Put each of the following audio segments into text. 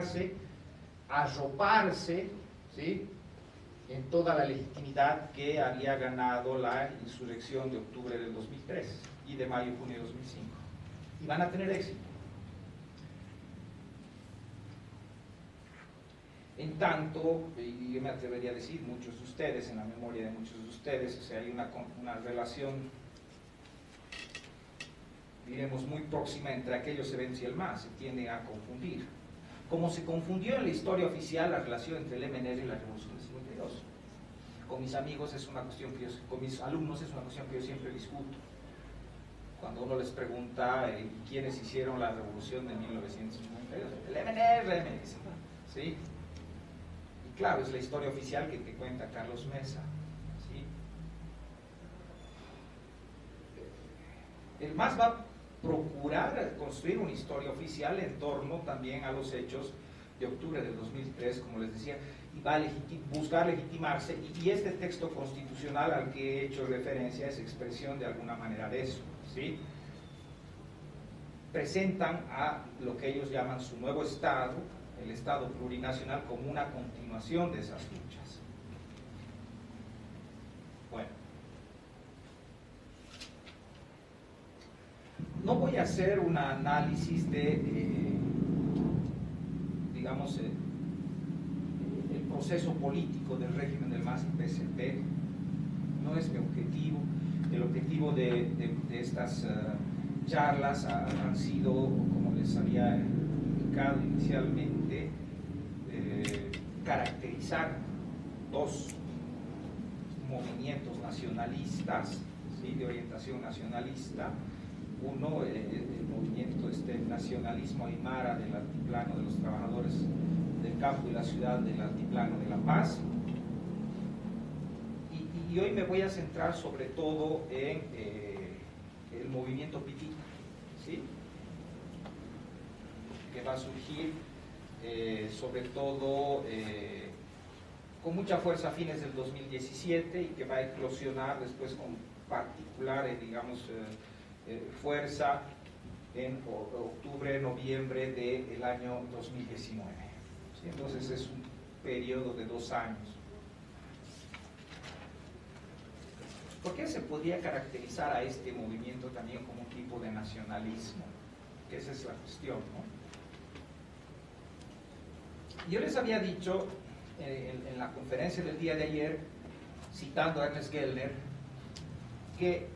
enfocarse, arroparse, ¿sí?, en toda la legitimidad que había ganado la insurrección de octubre del 2003 y de mayo-junio de 2005. Y van a tener éxito. En tanto, y yo me atrevería a decir, muchos de ustedes, en la memoria de muchos de ustedes, o sea, hay una relación, diremos, muy próxima entre aquellos eventos y el MAS, se tienden a confundir. Como se confundió en la historia oficial la relación entre el MNR y la Revolución del 52. Con mis amigos es una cuestión que con mis alumnos es una cuestión que yo siempre discuto. Cuando uno les pregunta quiénes hicieron la Revolución de 1952, el MNR, me dicen, ¿sí? Claro, es la historia oficial que cuenta Carlos Mesa, ¿sí? El MAS va a procurar construir una historia oficial en torno también a los hechos de octubre del 2003, como les decía, y va a buscar legitimarse, y este texto constitucional al que he hecho referencia es expresión de alguna manera de eso, ¿sí? Presentan a lo que ellos llaman su nuevo Estado, el Estado plurinacional, como una continuación de esas luchas. Bueno, no voy a hacer un análisis de, digamos, el proceso político del régimen del MAS y PSP, no es mi objetivo. El objetivo de estas charlas han sido, como les había indicado inicialmente, caracterizar dos movimientos nacionalistas, ¿sí?, de orientación nacionalista. Uno, el movimiento nacionalismo aymara del altiplano de los trabajadores del campo y la ciudad del altiplano de La Paz, y hoy me voy a centrar sobre todo en el movimiento pitita, ¿sí?, que va a surgir sobre todo con mucha fuerza a fines del 2017 y que va a eclosionar después con particular, digamos, fuerza en octubre, noviembre del año 2019. ¿Sí? Entonces es un periodo de 2 años. ¿Por qué se podría caracterizar a este movimiento también como un tipo de nacionalismo? Que esa es la cuestión, ¿no? Yo les había dicho en la conferencia del día de ayer, citando a Ernest Gellner, que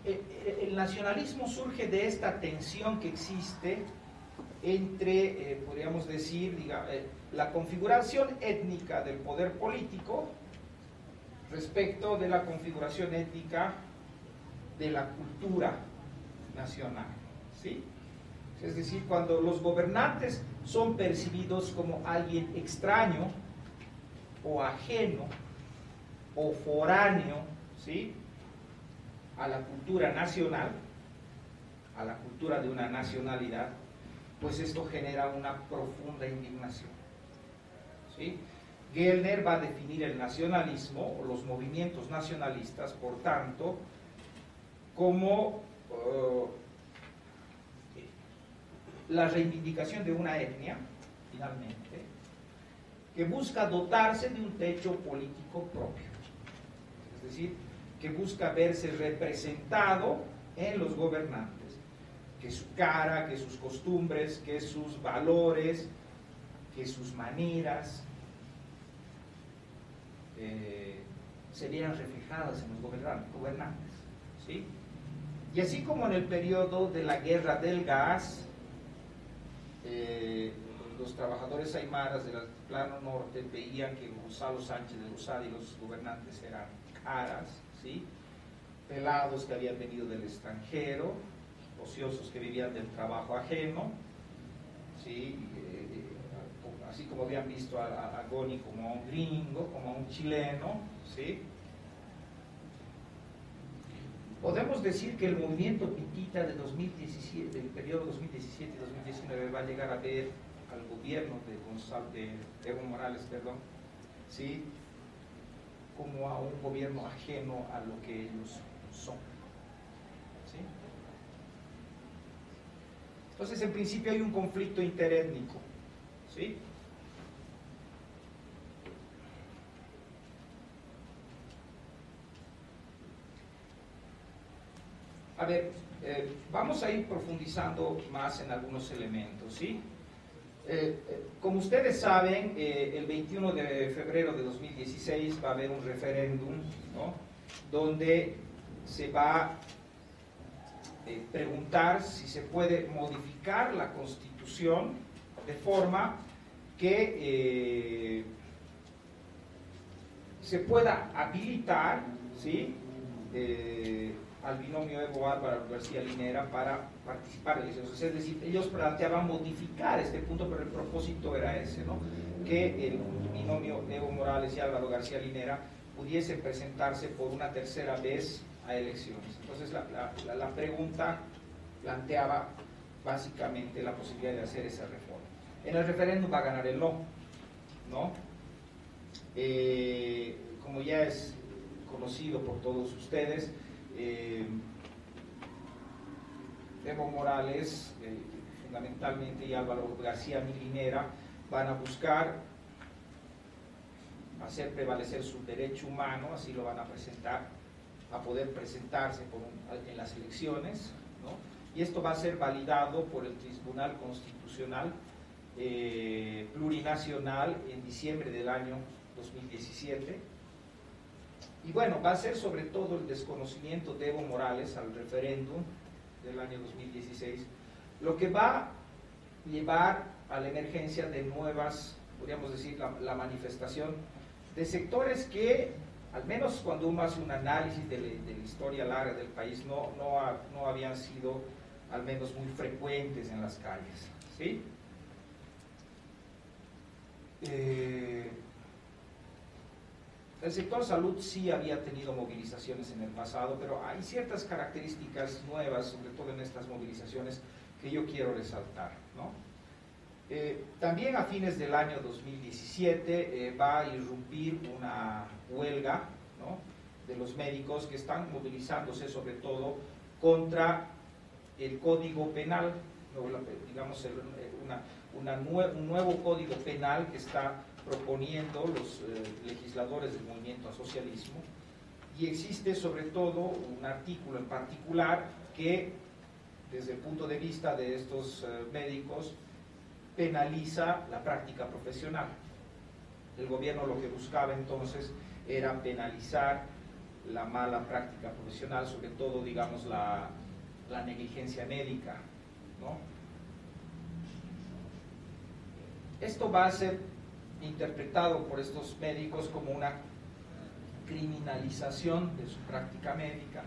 el nacionalismo surge de esta tensión que existe entre, podríamos decir, la configuración étnica del poder político respecto de la configuración étnica de la cultura nacional, ¿sí? Es decir, cuando los gobernantes son percibidos como alguien extraño o ajeno o foráneo, ¿sí?, a la cultura nacional, a la cultura de una nacionalidad, pues esto genera una profunda indignación, ¿sí? Gellner va a definir el nacionalismo, o los movimientos nacionalistas, por tanto, como la reivindicación de una etnia, finalmente, que busca dotarse de un techo político propio, es decir, que busca verse representado en los gobernantes, que su cara, que sus costumbres, que sus valores, que sus maneras se vieran reflejadas en los gobernantes, ¿sí? Y así como en el periodo de la guerra del gas, los trabajadores aymaras del altiplano norte veían que Gonzalo Sánchez de Lozada y los gobernantes eran caras, ¿sí?, pelados que habían venido del extranjero, ociosos que vivían del trabajo ajeno, ¿sí?, así como habían visto a Goni como a un gringo, como a un chileno, ¿sí? Podemos decir que el movimiento pitita de 2017, del periodo 2017 y 2019, va a llegar a ver al gobierno de Evo Morales, perdón, ¿sí?, como a un gobierno ajeno a lo que ellos son, ¿sí? Entonces, en principio hay un conflicto interétnico, ¿sí? A ver, vamos a ir profundizando más en algunos elementos, ¿sí? Como ustedes saben, el 21 de febrero de 2016 va a haber un referéndum, ¿no?, donde se va a preguntar si se puede modificar la Constitución de forma que se pueda habilitar, ¿sí?, al binomio Evo Álvaro García Linera para participar en elecciones. Es decir, ellos planteaban modificar este punto, pero el propósito era ese, ¿no?, que el binomio Evo Morales y Álvaro García Linera pudiese presentarse por una tercera vez a elecciones. Entonces la pregunta planteaba básicamente la posibilidad de hacer esa reforma. En el referéndum va a ganar el no, ¿no? Como ya es conocido por todos ustedes, Evo Morales fundamentalmente y Álvaro García Linera van a buscar hacer prevalecer su derecho humano, así lo van a presentar, a poder presentarse en las elecciones, ¿no? Y esto va a ser validado por el Tribunal Constitucional Plurinacional en diciembre del año 2017. Y bueno, va a ser sobre todo el desconocimiento de Evo Morales al referéndum del año 2016 lo que va a llevar a la emergencia de nuevas, podríamos decir, la manifestación de sectores que, al menos cuando uno hace un análisis de la historia larga del país, no habían sido, al menos, muy frecuentes en las calles, ¿sí? El sector salud sí había tenido movilizaciones en el pasado, pero hay ciertas características nuevas, sobre todo en estas movilizaciones, que yo quiero resaltar, ¿no? También a fines del año 2017 va a irrumpir una huelga, ¿no?, de los médicos que están movilizándose sobre todo contra el Código Penal, digamos un nuevo Código Penal que está proponiendo los legisladores del movimiento al socialismo, y existe sobre todo un artículo en particular que, desde el punto de vista de estos médicos, penaliza la práctica profesional. El gobierno lo que buscaba entonces era penalizar la mala práctica profesional, sobre todo, digamos, la negligencia médica, ¿no? Esto va a ser interpretado por estos médicos como una criminalización de su práctica médica.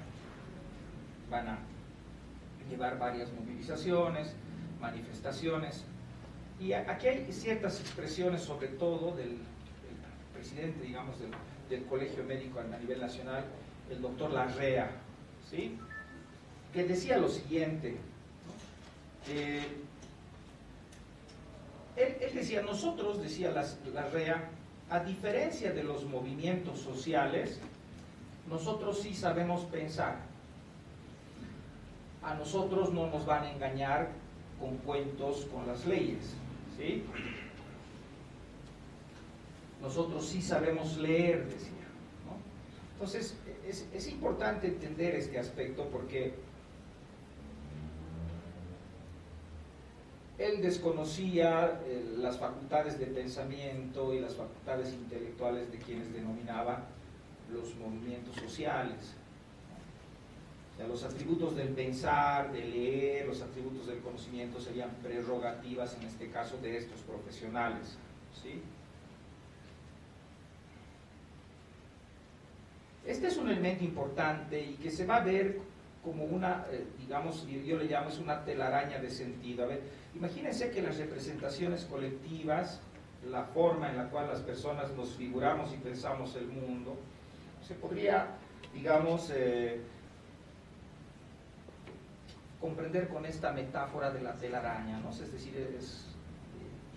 Van a llevar varias movilizaciones, manifestaciones, y aquí hay ciertas expresiones, sobre todo del presidente, digamos, del Colegio Médico a nivel nacional, el doctor Larrea, ¿sí?, que decía lo siguiente, ¿no? Él decía, nosotros, decía Larrea, a diferencia de los movimientos sociales, nosotros sí sabemos pensar. A nosotros no nos van a engañar con cuentos con las leyes, ¿sí? Nosotros sí sabemos leer, decía, ¿no? Entonces, es importante entender este aspecto porque él desconocía las facultades de pensamiento y las facultades intelectuales de quienes denominaba los movimientos sociales. O sea, los atributos del pensar, de leer, los atributos del conocimiento serían prerrogativas, en este caso, de estos profesionales, ¿sí? Este es un elemento importante y que se va a ver como una, digamos, yo le llamo, es una telaraña de sentido. A ver, imagínense que las representaciones colectivas, la forma en la cual las personas nos figuramos y pensamos el mundo, se podría, digamos, comprender con esta metáfora de la telaraña, ¿no? Es decir,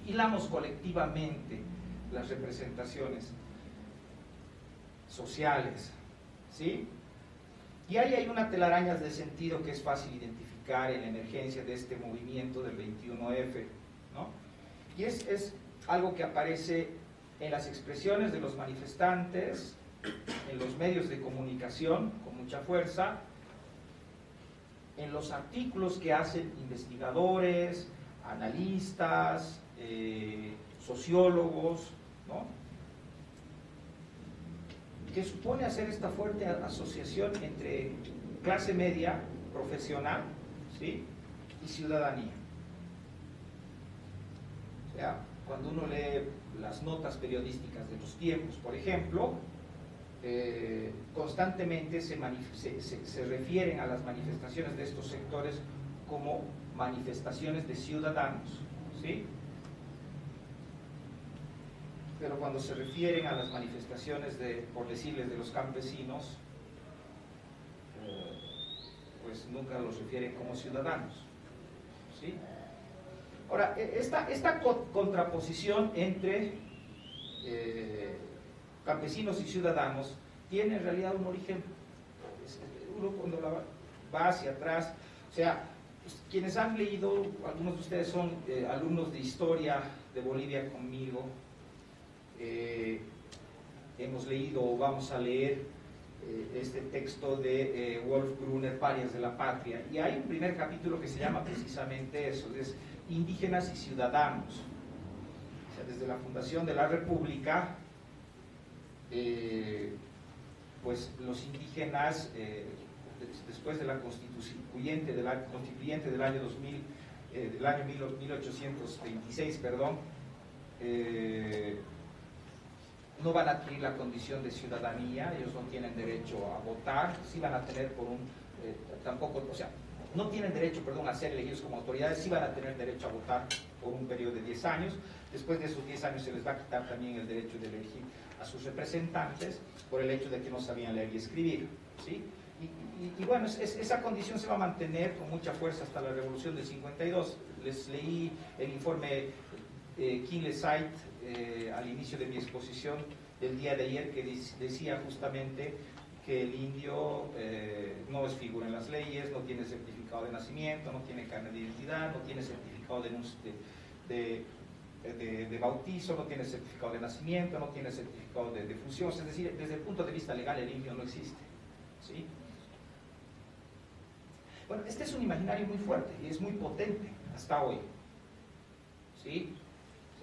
hilamos colectivamente las representaciones sociales, ¿sí? Y ahí hay una telaraña de sentido que es fácil identificar en la emergencia de este movimiento del 21F, ¿no? Y es algo que aparece en las expresiones de los manifestantes, en los medios de comunicación con mucha fuerza, en los artículos que hacen investigadores, analistas, sociólogos, ¿no? Que supone hacer esta fuerte asociación entre clase media, profesional, ¿sí?, y ciudadanía. O sea, cuando uno lee las notas periodísticas de los tiempos, por ejemplo, constantemente se refieren a las manifestaciones de estos sectores como manifestaciones de ciudadanos, ¿sí? Pero cuando se refieren a las manifestaciones por decirles, de los campesinos, pues nunca los refieren como ciudadanos, ¿sí? Ahora, esta contraposición entre campesinos y ciudadanos tiene en realidad un origen, uno cuando va hacia atrás, o sea, pues, quienes han leído, algunos de ustedes son alumnos de historia de Bolivia conmigo, hemos leído o vamos a leer este texto de Wolf Gruner, Parias de la Patria, y hay un primer capítulo que se llama precisamente eso, es Indígenas y Ciudadanos. O sea, desde la fundación de la República, pues los indígenas, después de la constituyente del año 2000, del año 1826, perdón, no van a adquirir la condición de ciudadanía, ellos no tienen derecho a votar, sí van a tener tampoco, o sea, no tienen derecho, perdón, a ser elegidos como autoridades, sí van a tener derecho a votar por un periodo de 10 años, después de esos 10 años se les va a quitar también el derecho de elegir a sus representantes por el hecho de que no sabían leer y escribir, ¿sí? Y bueno, esa condición se va a mantener con mucha fuerza hasta la Revolución del 52. Les leí el informe Kinley-Site al inicio de mi exposición del día de ayer, que decía justamente que el indio no es figura en las leyes, no tiene certificado de nacimiento, no tiene carnet de identidad, no tiene certificado de bautizo, no tiene certificado de nacimiento, no tiene certificado de función, es decir, desde el punto de vista legal el indio no existe, ¿sí? Bueno, este es un imaginario muy fuerte y es muy potente hasta hoy, ¿sí?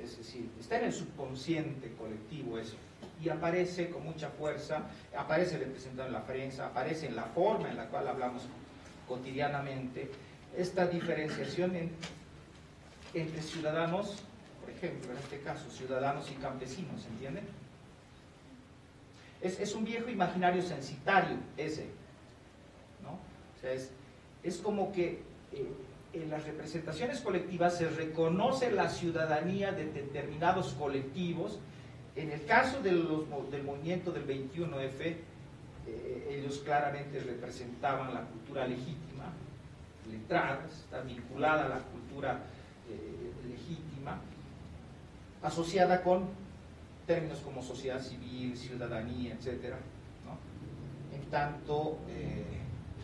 Es decir, está en el subconsciente colectivo eso, y aparece con mucha fuerza, aparece representado en la prensa, aparece en la forma en la cual hablamos cotidianamente, esta diferenciación entre ciudadanos, por ejemplo, en este caso, ciudadanos y campesinos, ¿entienden? Es un viejo imaginario censitario ese, ¿no? O sea, es como que en las representaciones colectivas se reconoce la ciudadanía de determinados colectivos. En el caso del movimiento del 21F, ellos claramente representaban la cultura legítima, letrada, está vinculada a la cultura legítima, asociada con términos como sociedad civil, ciudadanía, etc., ¿no? En tanto,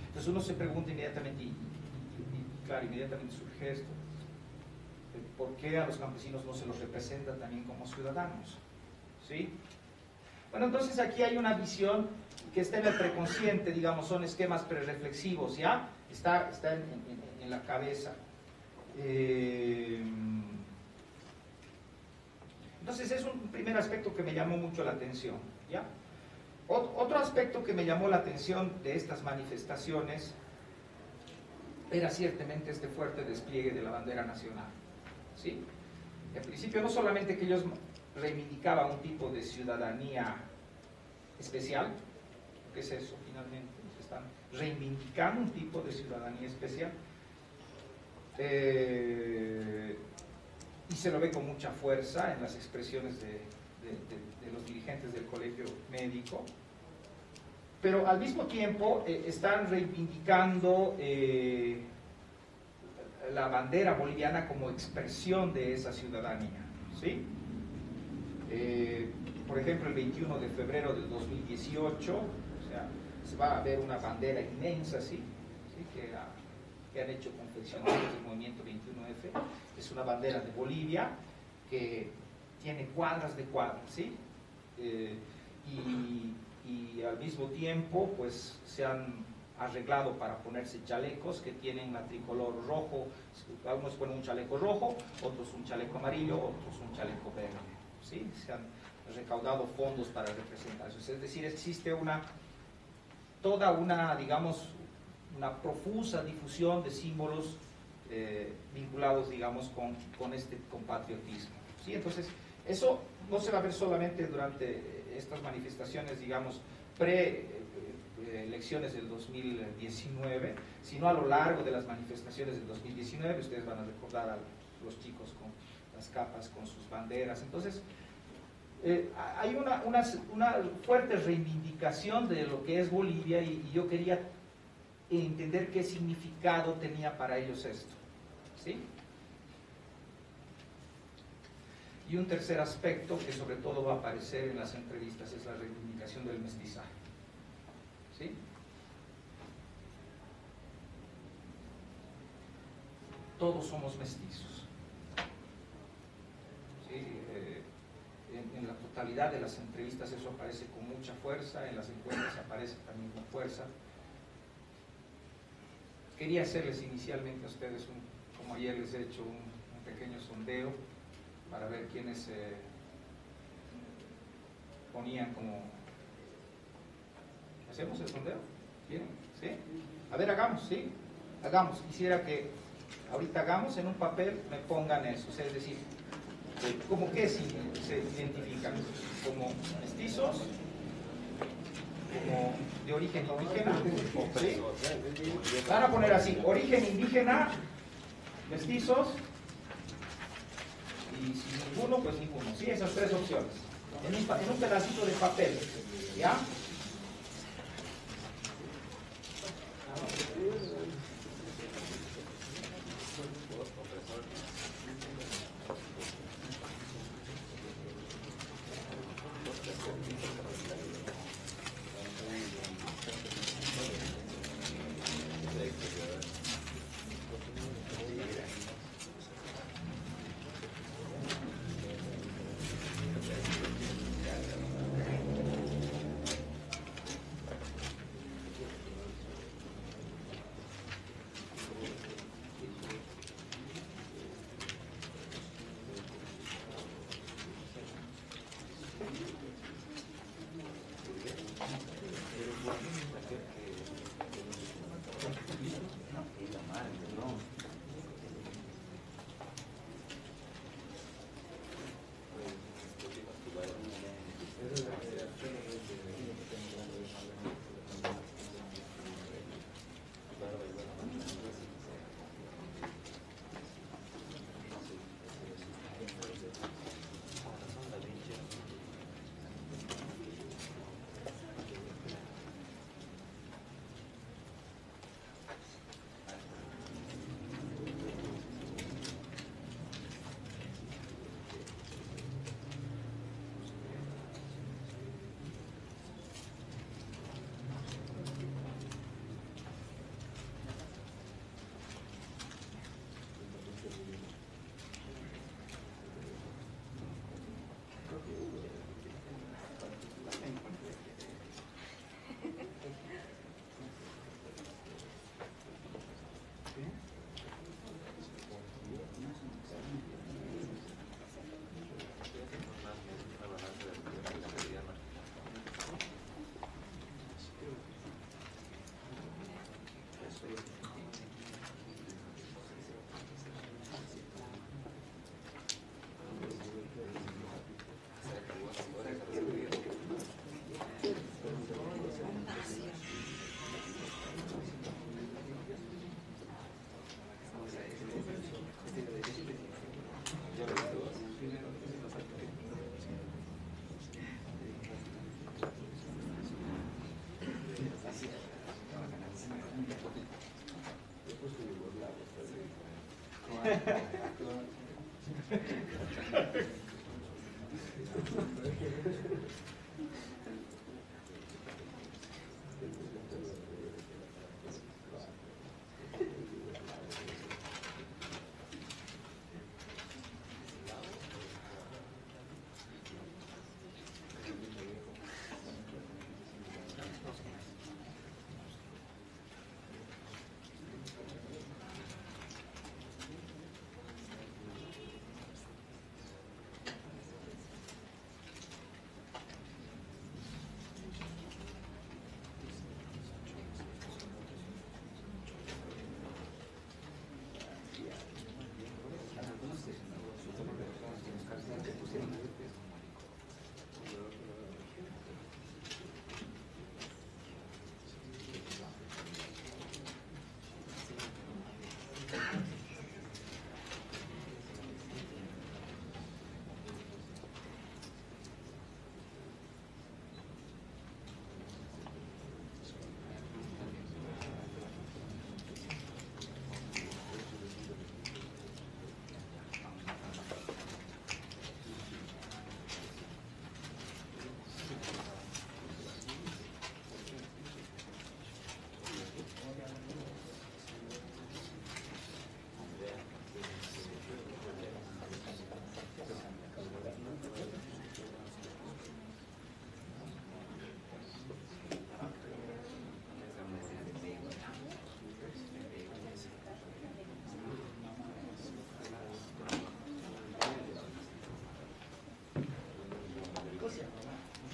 entonces uno se pregunta inmediatamente, claro, inmediatamente surge esto, ¿por qué a los campesinos no se los representa también como ciudadanos? ¿Sí? Bueno, entonces aquí hay una visión que está en el preconsciente, digamos, son esquemas prereflexivos, ¿ya? Está en la cabeza. Entonces es un primer aspecto que me llamó mucho la atención, ¿ya? Otro aspecto que me llamó la atención de estas manifestaciones era ciertamente este fuerte despliegue de la bandera nacional, ¿sí? En principio no solamente que ellos reivindicaban un tipo de ciudadanía especial, ¿qué es eso finalmente? Están reivindicando un tipo de ciudadanía especial, y se lo ve con mucha fuerza en las expresiones de los dirigentes del colegio médico, pero al mismo tiempo están reivindicando la bandera boliviana como expresión de esa ciudadanía, ¿sí? Por ejemplo, el 21 de febrero del 2018, o sea, se va a ver una bandera inmensa, ¿sí? Que han hecho confeccionarios del movimiento 21F, es una bandera de Bolivia que tiene cuadras de cuadras, ¿sí? Y al mismo tiempo, pues se han arreglado para ponerse chalecos que tienen la tricolor rojo. Algunos ponen un chaleco rojo, otros un chaleco amarillo, otros un chaleco verde, ¿sí? Se han recaudado fondos para representar eso. Es decir, existe toda una, digamos, una profusa difusión de símbolos vinculados, digamos, con patriotismo, ¿sí? Entonces, eso no se va a ver solamente durante estas manifestaciones, digamos, elecciones del 2019, sino a lo largo de las manifestaciones del 2019. Ustedes van a recordar a los chicos con las capas, con sus banderas. Entonces, hay una fuerte reivindicación de lo que es Bolivia, y yo quería entender qué significado tenía para ellos esto, ¿sí? Y un tercer aspecto que sobre todo va a aparecer en las entrevistas es la reivindicación del mestizaje, ¿sí? Todos somos mestizos, ¿sí? En la totalidad de las entrevistas eso aparece con mucha fuerza, en las encuestas aparece también con fuerza. Quería hacerles inicialmente a ustedes, como ayer les he hecho, un pequeño sondeo para ver quiénes ponían como... ¿Hacemos el sondeo? ¿Bien? ¿Sí? A ver, hagamos, ¿sí? Hagamos. Quisiera que ahorita hagamos en un papel, me pongan eso, es decir, ¿cómo qué se identifican? ¿Como mestizos? ¿Como de origen indígena? ¿Sí? Van a poner así, origen indígena, mestizos, y si ninguno, pues ninguno. Sí, esas tres opciones. En un pedacito de papel, ¿ya?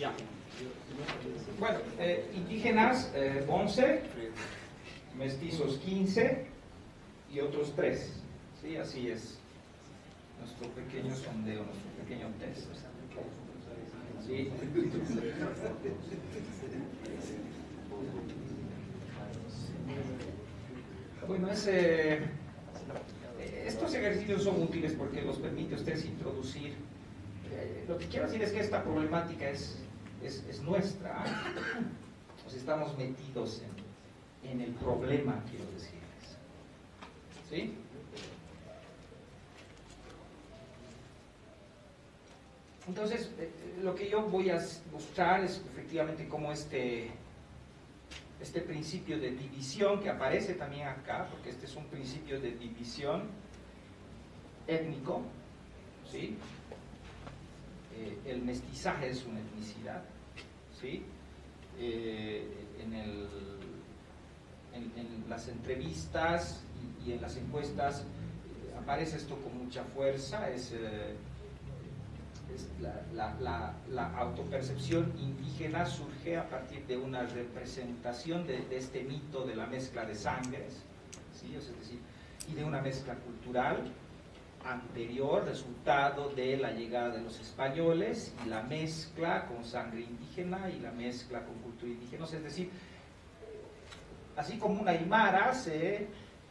Ya. Bueno, indígenas 11, mestizos 15 y otros 3. ¿Sí? Así es. Nuestro pequeño sondeo, nuestro pequeño test. ¿Sí? Bueno, estos ejercicios son útiles porque los permite a ustedes introducir. Lo que quiero decir es que esta problemática es nuestra. Pues estamos metidos en el problema, quiero decirles. ¿Sí? Entonces, lo que yo voy a mostrar es efectivamente cómo este principio de división que aparece también acá, porque este es un principio de división étnico, ¿sí? El mestizaje es una etnicidad, ¿sí? En las entrevistas y en las encuestas aparece esto con mucha fuerza, la autopercepción indígena surge a partir de una representación de este mito de la mezcla de sangres, ¿sí? Es decir, y de una mezcla cultural anterior, resultado de la llegada de los españoles y la mezcla con sangre indígena y la mezcla con cultura indígena. Es decir, así como una aymara se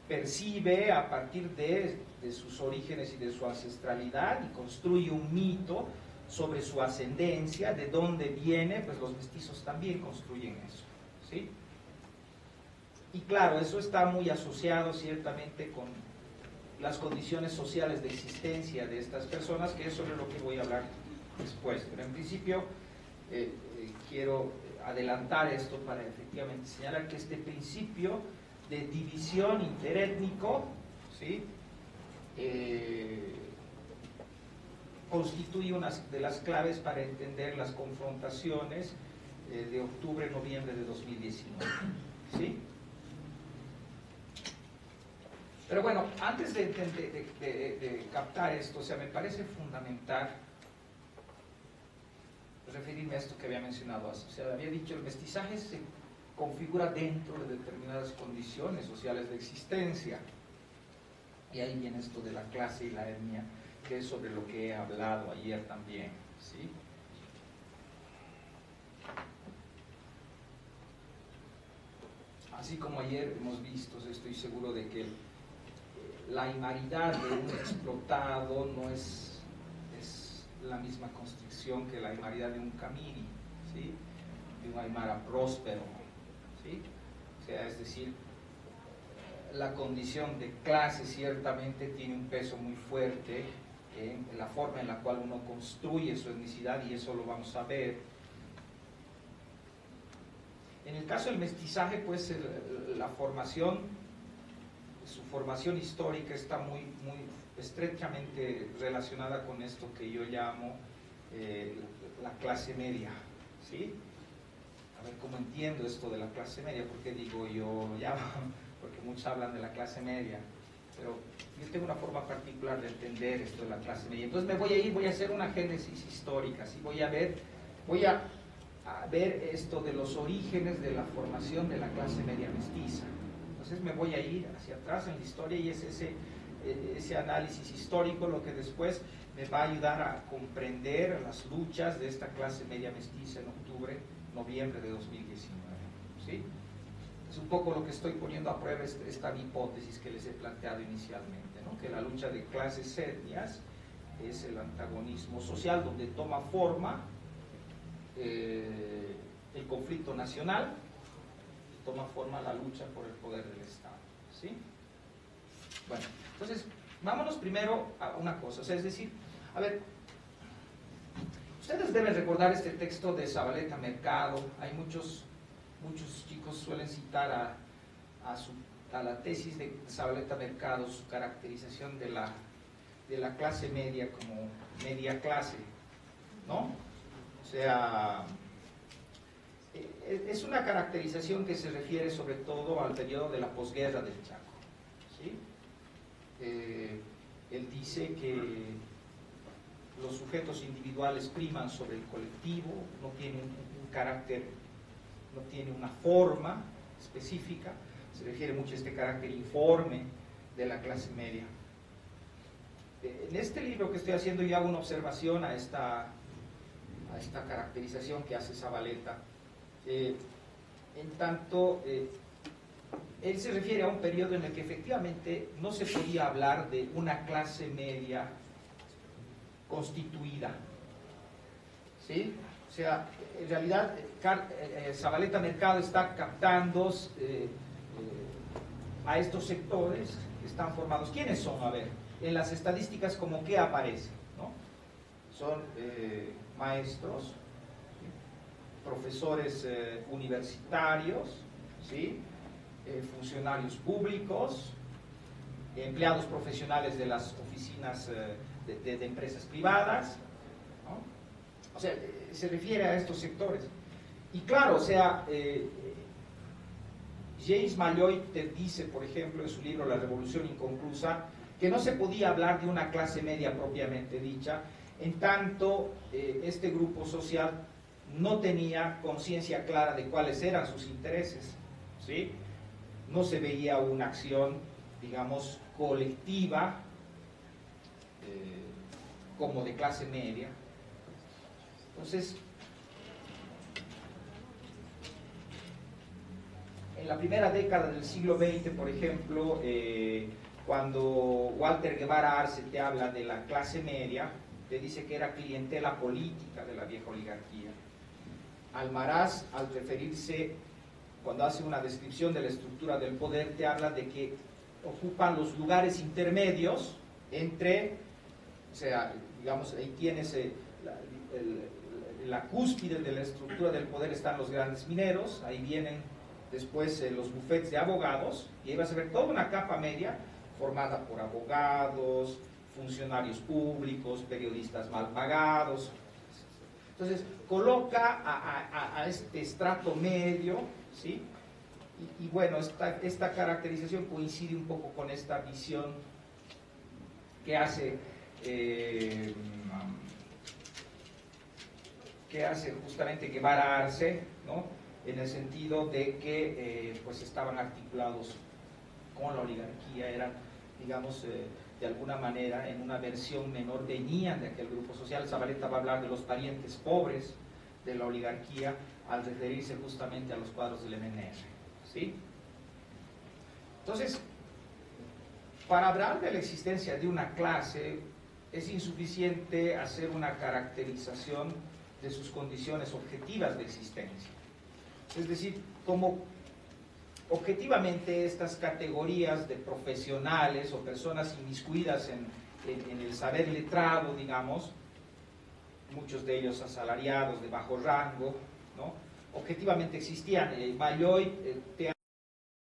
percibe a partir de sus orígenes y de su ancestralidad y construye un mito sobre su ascendencia, de dónde viene, pues los mestizos también construyen eso, ¿sí? Y claro, eso está muy asociado ciertamente con las condiciones sociales de existencia de estas personas, que es sobre lo que voy a hablar después. Pero en principio quiero adelantar esto para efectivamente señalar que este principio de división interétnico, ¿sí? Constituye una de las claves para entender las confrontaciones de octubre-noviembre de 2019, ¿sí? Pero bueno, antes de captar esto, o sea, me parece fundamental referirme a esto que había mencionado antes. O sea, había dicho, el mestizaje se configura dentro de determinadas condiciones sociales de existencia. Y ahí viene esto de la clase y la etnia, que es sobre lo que he hablado ayer también, ¿sí? Así como ayer hemos visto, estoy seguro de que la aymaridad de un explotado no es la misma construcción que la aymaridad de un camiri, ¿sí? De un aymara próspero, ¿sí? O sea, es decir, la condición de clase ciertamente tiene un peso muy fuerte en la forma en la cual uno construye su etnicidad, y eso lo vamos a ver. En el caso del mestizaje, pues la formación, su formación histórica está muy estrechamente relacionada con esto que yo llamo la clase media, ¿sí? A ver cómo entiendo esto de la clase media, porque digo yo llamo, porque muchos hablan de la clase media, pero yo tengo una forma particular de entender esto de la clase media. Entonces me voy a hacer una génesis histórica, ¿sí? Voy a ver esto de los orígenes de la formación de la clase media mestiza. Entonces me voy a ir hacia atrás en la historia, y es ese análisis histórico lo que después me va a ayudar a comprender las luchas de esta clase media mestiza en octubre, noviembre de 2019, ¿sí? Es un poco lo que estoy poniendo a prueba, esta hipótesis que les he planteado inicialmente, ¿no? Que la lucha de clases etnias es el antagonismo social donde toma forma el conflicto nacional, toma forma la lucha por el poder del Estado, ¿sí? Bueno, entonces, vámonos primero a una cosa, o sea, es decir, a ver, ustedes deben recordar este texto de Zabaleta Mercado. Hay muchos chicos suelen citar a la tesis de Zabaleta Mercado, su caracterización de la clase media como media clase, ¿no? O sea, es una caracterización que se refiere sobre todo al periodo de la posguerra del Chaco, ¿sí? Él dice que los sujetos individuales priman sobre el colectivo, no tiene un carácter, no tiene una forma específica, se refiere mucho a este carácter informe de la clase media. En este libro que estoy haciendo yo hago una observación a esta caracterización que hace Zavaleta. En tanto, él se refiere a un periodo en el que efectivamente no se podía hablar de una clase media constituida, ¿sí? O sea, en realidad Zavaleta Mercado está captando a estos sectores que están formados. ¿Quiénes son? A ver, en las estadísticas, ¿como qué aparece? ¿No? Son maestros, ¿sí? Profesores universitarios, ¿sí? Funcionarios públicos, empleados profesionales de las oficinas de empresas privadas, ¿no? O sea, se refiere a estos sectores. Y claro, o sea, James Malloy te dice, por ejemplo, en su libro La Revolución Inconclusa, que no se podía hablar de una clase media propiamente dicha, en tanto este grupo social no tenía conciencia clara de cuáles eran sus intereses, ¿sí? No se veía una acción, digamos, colectiva, como de clase media. Entonces, en la primera década del siglo XX, por ejemplo, cuando Walter Guevara Arce te habla de la clase media, te dice que era clientela política de la vieja oligarquía. Almaraz, al referirse, cuando hace una descripción de la estructura del poder, te habla de que ocupan los lugares intermedios entre, o sea, digamos, ahí tienes la cúspide de la estructura del poder, están los grandes mineros, ahí vienen después los bufetes de abogados, y ahí vas a ver toda una capa media formada por abogados, funcionarios públicos, periodistas mal pagados. Entonces, coloca a este estrato medio, ¿sí? Y bueno, esta caracterización coincide un poco con esta visión que hace justamente Guevara Arce, ¿no? En el sentido de que pues estaban articulados con la oligarquía, eran, digamos, de alguna manera, en una versión menor, venían de aquel grupo social. Zavaleta va a hablar de los parientes pobres de la oligarquía al referirse justamente a los cuadros del MNR, ¿sí? Entonces, para hablar de la existencia de una clase, es insuficiente hacer una caracterización de sus condiciones objetivas de existencia. Es decir, como objetivamente estas categorías de profesionales o personas inmiscuidas en el saber letrado, digamos, muchos de ellos asalariados de bajo rango, ¿no? Objetivamente existían. Malloy te